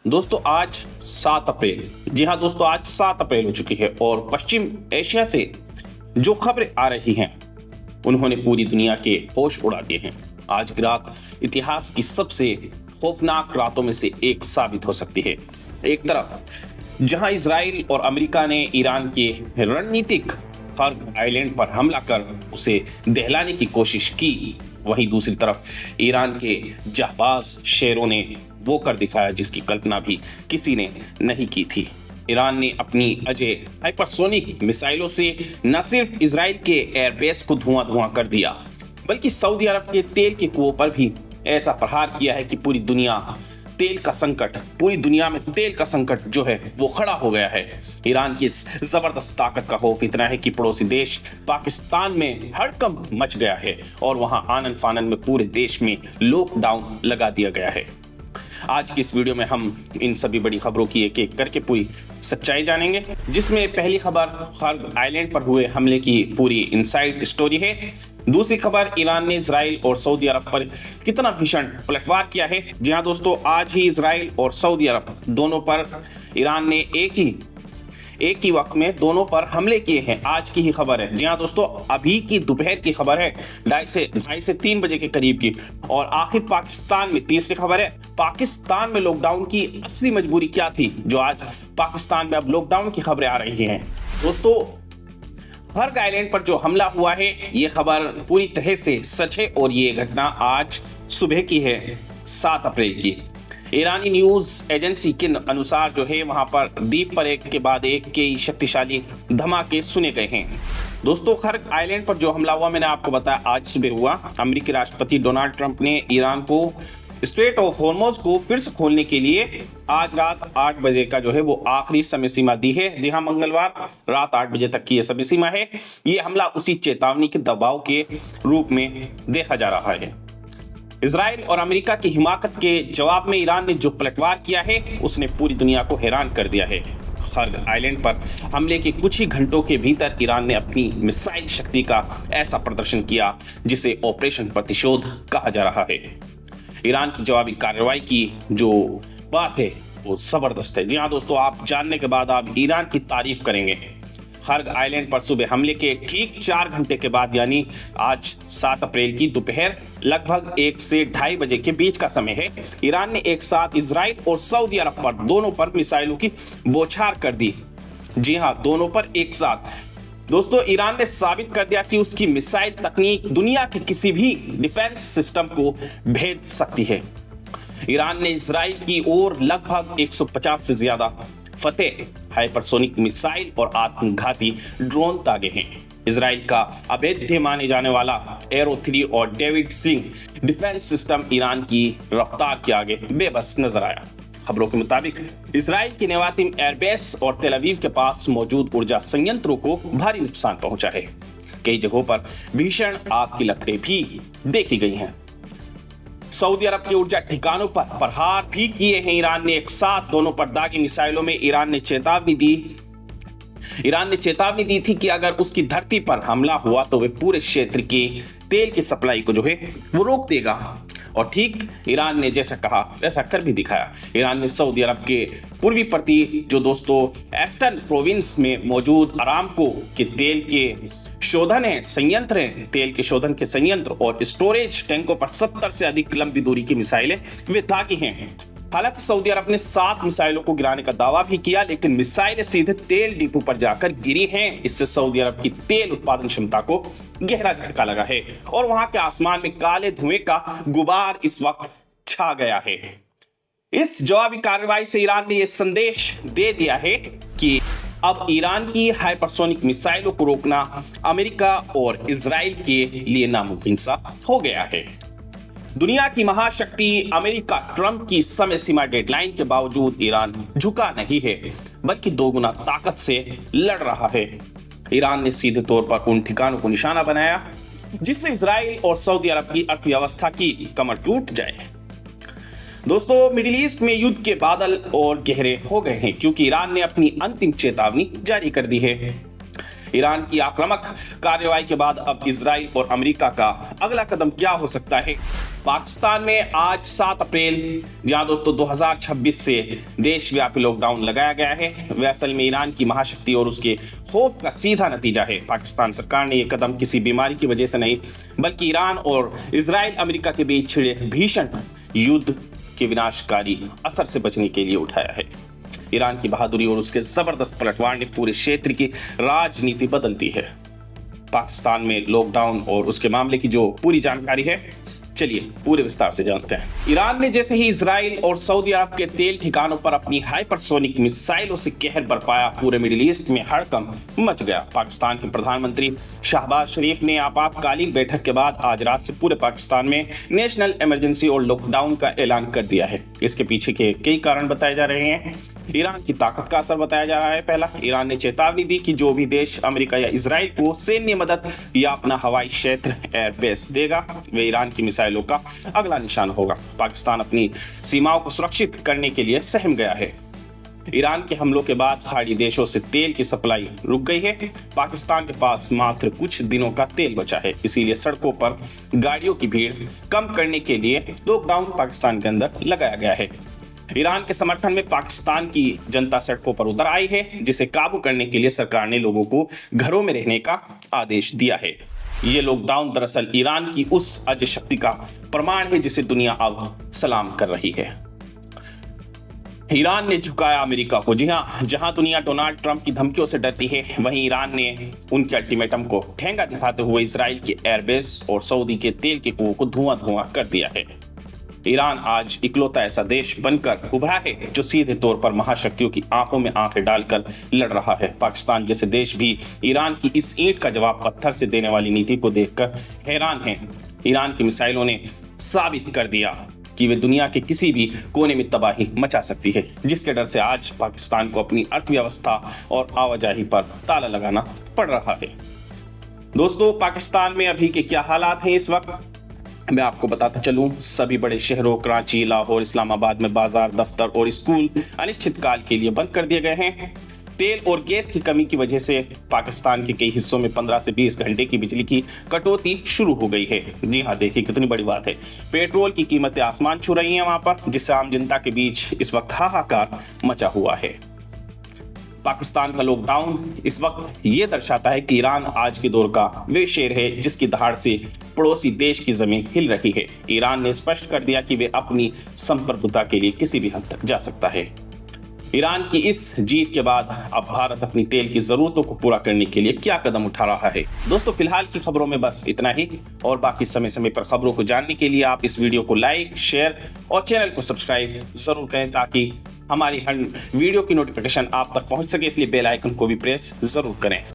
दोस्तों आज 7 अप्रैल, जी हाँ दोस्तों आज 7 अप्रैल हो चुकी है और पश्चिम एशिया से जो खबरें आ रही हैं उन्होंने पूरी दुनिया के होश उड़ा दिए हैं। आज की रात इतिहास की सबसे खौफनाक रातों में से एक साबित हो सकती है। एक तरफ जहां इजराइल और अमेरिका ने ईरान के रणनीतिक फर्ग आइलैंड पर हमला कर उसे दहलाने की कोशिश की, वहीं दूसरी तरफ ईरान के जाबाज शेरों ने वो कर दिखाया जिसकी कल्पना भी किसी ने नहीं की थी। ईरान ने अपनी अजय हाइपरसोनिक मिसाइलों से न सिर्फ इजराइल के एयरबेस को धुआं कर दिया, बल्कि सऊदी अरब के तेल के कुओं पर भी ऐसा प्रहार किया है कि पूरी दुनिया में तेल का संकट जो है वो खड़ा हो गया है। ईरान की इस जबरदस्त ताकत का खौफ इतना है कि पड़ोसी देश पाकिस्तान में हड़कंप मच गया है और वहां आनन फानन में पूरे देश में लॉकडाउन लगा दिया गया है। आज की इस वीडियो में हम इन सभी बड़ी खबरों की एक एक करके पूरी सच्चाई जानेंगे, जिसमें पहली खबर खर्ग आइलैंड पर हुए हमले की पूरी इनसाइड स्टोरी है। दूसरी खबर ईरान ने इजराइल और सऊदी अरब पर कितना भीषण पलटवार किया है। जी हाँ दोस्तों, आज ही इजराइल और सऊदी अरब दोनों पर ईरान ने एक ही वक्त में दोनों पर हमले किए हैं। आज की ही खबर है। जी हाँ दोस्तों, अभी की दोपहर की खबर है, ढाई से 3 बजे के करीब की। और आखिर पाकिस्तान में तीसरी खबर है, पाकिस्तान में लॉकडाउन की असली मजबूरी क्या थी जो आज पाकिस्तान में अब लॉकडाउन की खबरें आ रही हैं। दोस्तों खर्ग आइलैंड पर जो हमला हुआ है ये खबर पूरी तरह से सच है और ये घटना आज सुबह की है, 7 अप्रैल की। ईरानी न्यूज एजेंसी के अनुसार जो है वहां पर द्वीप पर एक के बाद एक के शक्तिशाली धमाके सुने गए हैं। दोस्तों खर्ग आइलैंड पर जो हमला हुआ मैंने आपको बताया आज सुबह हुआ। अमेरिकी राष्ट्रपति डोनाल्ड ट्रंप ने ईरान को स्ट्रेट ऑफ हॉर्मुज को फिर से खोलने के लिए आज रात 8 बजे का जो है वो आखिरी समय सीमा दी है। जी हाँ, मंगलवार रात 8 बजे तक की ये समय सीमा है। ये हमला उसी चेतावनी के दबाव के रूप में देखा जा रहा है। इजराइल और अमेरिका की हिमाकत के जवाब में ईरान ने जो पलटवार किया है उसने पूरी दुनिया को हैरान कर दिया है। खर्ग आइलैंड पर हमले के कुछ ही घंटों के भीतर ईरान ने अपनी मिसाइल शक्ति का ऐसा प्रदर्शन किया जिसे ऑपरेशन प्रतिशोध कहा जा रहा है। ईरान की जवाबी कार्रवाई की जो बात है वो जबरदस्त है। जी हाँ दोस्तों, आप जानने के बाद आप ईरान की तारीफ करेंगे। खर्ग आइलैंड पर सुबह हमले के ठीक 4 घंटे के बाद यानी आज 7 अप्रैल की दोपहर लगभग 1 से 2:30 बजे के बीच का समय है, ईरान ने एक साथ इजराइल और सऊदी अरब पर दोनों पर मिसाइलों की बौछार कर दी। जी हाँ, दोनों पर एक साथ। दोस्तों ईरान ने साबित कर दिया कि उसकी मिसाइल तकनीक दुनिया के किसी भी डिफेंस सिस्टम को भेद सकती है। ईरान ने इजराइल की ओर लगभग 150 से ज्यादा फतेह हाइपरसोनिक मिसाइल और आत्मघाती ड्रोन दागे हैं। इजराइल का अभेद्य माने जाने वाला एरो 3 और David sling defence system Iran की रफ्तार के आगे बेबस नजर आया। खबरों के मुताबिक इजराइल के नेवातिम एयरबेस और तेल अवीव के पास मौजूद ऊर्जा संयंत्रों को भारी नुकसान पहुंचा है। कई जगहों पर भीषण आग की लपटें भी देखी गई हैं। सऊदी अरब के ऊर्जा ठिकानों पर प्रहार भी किए हैं। ईरान ने एक साथ दोनों पर दागी मिसाइलों में ईरान ने चेतावनी दी थी कि अगर उसकी धरती पर हमला हुआ तो वे पूरे क्षेत्र के तेल की सप्लाई को जो है वो रोक देगा। और ठीक ईरान ने जैसा कहा वैसा कर भी दिखाया। ईरान ने सऊदी अरब के पूर्वी प्रति जो दोस्तों ईस्टर्न प्रोविंस में मौजूद अरामको के तेल के शोधन के संयंत्र और स्टोरेज टैंकों पर 70 से अधिक लंबी दूरी की मिसाइलें वे दागी हैं। हालांकि सऊदी अरब ने 7 मिसाइलों को गिराने का दावा भी किया, लेकिन मिसाइलें सीधे तेल डिपो पर जाकर गिरी हैं। इससे सऊदी अरब की तेल उत्पादन क्षमता को गहरा झटका लगा है और वहां के आसमान में काले धुएं का गुबार इस वक्त छा गया है। इस जवाबी कार्रवाई से ईरान ने यह संदेश दे दिया है कि अब ईरान की हाइपरसोनिक मिसाइलों को रोकना अमेरिका और इजराइल के लिए नामुमकिन सा हो गया है। दुनिया की महाशक्ति अमेरिका ट्रंप की समय सीमा डेडलाइन के बावजूद ईरान झुका नहीं है, बल्कि दोगुना ताकत से लड़ रहा है। ईरान ने सीधे तौर पर उन ठिकानों को निशाना बनाया जिससे इजराइल और सऊदी अरब की अर्थव्यवस्था की कमर टूट जाए। दोस्तों मिडिल ईस्ट में युद्ध के बादल और गहरे हो गए हैं क्योंकि ईरान ने अपनी अंतिम चेतावनी जारी कर दी है। ईरान की आक्रामक कार्रवाई के बाद अब इजराइल और अमेरिका का अगला कदम क्या हो सकता है, पाकिस्तान में आज 7 अप्रैल जहां दोस्तों 2026 से देशव्यापी लॉकडाउन लगाया गया है, वह असल में ईरान की महाशक्ति और उसके खौफ का सीधा नतीजा है। पाकिस्तान सरकार ने यह कदम किसी बीमारी की वजह से नहीं, बल्कि ईरान और इजराइल अमेरिका के बीच छिड़े भीषण युद्ध के विनाशकारी असर से बचने के लिए उठाया है। ईरान की बहादुरी और उसके जबरदस्त पलटवार ने पूरे क्षेत्र की राजनीति बदल दी है। पाकिस्तान में लॉकडाउन और उसके मामले की जो पूरी जानकारी है, चलिए पूरे विस्तार से जानते हैं। ईरान ने जैसे ही इजराइल और सऊदी अरब के तेल ठिकानों पर अपनी हाइपरसोनिक मिसाइलों से कहर बरपाया, पूरे मिडिल ईस्ट में हड़कंप मच गया। पाकिस्तान के प्रधानमंत्री शहबाज शरीफ ने आपातकालीन बैठक के बाद आज रात से पूरे पाकिस्तान में नेशनल इमरजेंसी और लॉकडाउन का ऐलान कर दिया है। इसके पीछे के कई कारण बताए जा रहे हैं। ईरान की ताकत का असर बताया जा रहा है। पहला, ईरान ने चेतावनी दी कि जो भी देश अमेरिका या इजराइल को सैन्य मदद या अपना हवाई क्षेत्र एयरबेस देगा, वे ईरान की मिसाइलों का अगला निशान होगा। पाकिस्तान अपनी सीमाओं को सुरक्षित करने के लिए सहम गया है। ईरान के हमलों के बाद खाड़ी देशों से तेल की सप्लाई रुक गई है। पाकिस्तान के पास मात्र कुछ दिनों का तेल बचा है, इसीलिए सड़कों पर गाड़ियों की भीड़ कम करने के लिए लॉकडाउन पाकिस्तान के अंदर लगाया गया है। ईरान के समर्थन में पाकिस्तान की जनता सड़कों पर उतर आई है, जिसे काबू करने के लिए सरकार ने लोगों को घरों में रहने का आदेश दिया है। ये लॉकडाउन दरअसल ईरान की उस अजय शक्ति का प्रमाण है जिसे दुनिया अब सलाम कर रही है। ईरान ने झुकाया अमेरिका को। जी हां, जहां दुनिया डोनाल्ड ट्रंप की धमकियों से डरती है, वहीं ईरान ने उनके अल्टीमेटम को ठेंगा दिखाते हुए इजराइल के एयरबेस और सऊदी के तेल के कुओं को धुआं कर दिया है। ईरान आज इकलौता ऐसा देश बनकर उभरा है जो सीधे तौर पर महाशक्तियों की आंखों में आंखें डालकर लड़ रहा है। पाकिस्तान जैसे देश भी ईरान की इस ईंट का जवाब पत्थर से देने वाली नीति को देखकर हैरान है। ईरान की मिसाइलों ने साबित कर दिया कि वे दुनिया के किसी भी कोने में तबाही मचा सकती है, जिसके डर से आज पाकिस्तान को अपनी अर्थव्यवस्था और आवाजाही पर ताला लगाना पड़ रहा है। दोस्तों, पाकिस्तान में अभी के क्या हालात हैं इस वक्त, मैं आपको बताता चलूं। सभी बड़े शहरों कराची, लाहौर, इस्लामाबाद में बाजार, दफ्तर और स्कूल अनिश्चितकाल के लिए बंद कर दिए गए हैं। तेल और गैस की कमी की वजह से पाकिस्तान के कई हिस्सों में 15 से 20 घंटे की बिजली की कटौती शुरू हो गई है। जी हाँ, देखिए कितनी बड़ी बात है। पेट्रोल की कीमतें आसमान छू रही हैं वहां पर, जिससे आम जनता के बीच इस वक्त हाहाकार मचा हुआ है। पाकिस्तान का लॉकडाउन इस वक्त ये दर्शाता है कि ईरान आज के दौर का वे शेर है जिसकी दहाड़ से पड़ोसी देश की जमीन हिल रही है। ईरान ने स्पष्ट कर दिया कि वे अपनी संप्रभुता के लिए किसी भी हद तक जा सकता है। ईरान की इस जीत के बाद अब भारत अपनी तेल की जरूरतों को पूरा करने के लिए क्या कदम उठा रहा है। दोस्तों, फिलहाल की खबरों में बस इतना ही, और बाकी समय समय पर खबरों को जानने के लिए आप इस वीडियो को लाइक, शेयर और चैनल को सब्सक्राइब जरूर करें, ताकि हमारी हर वीडियो की नोटिफिकेशन आप तक पहुंच सके। इसलिए बेल आइकन को भी प्रेस जरूर करें।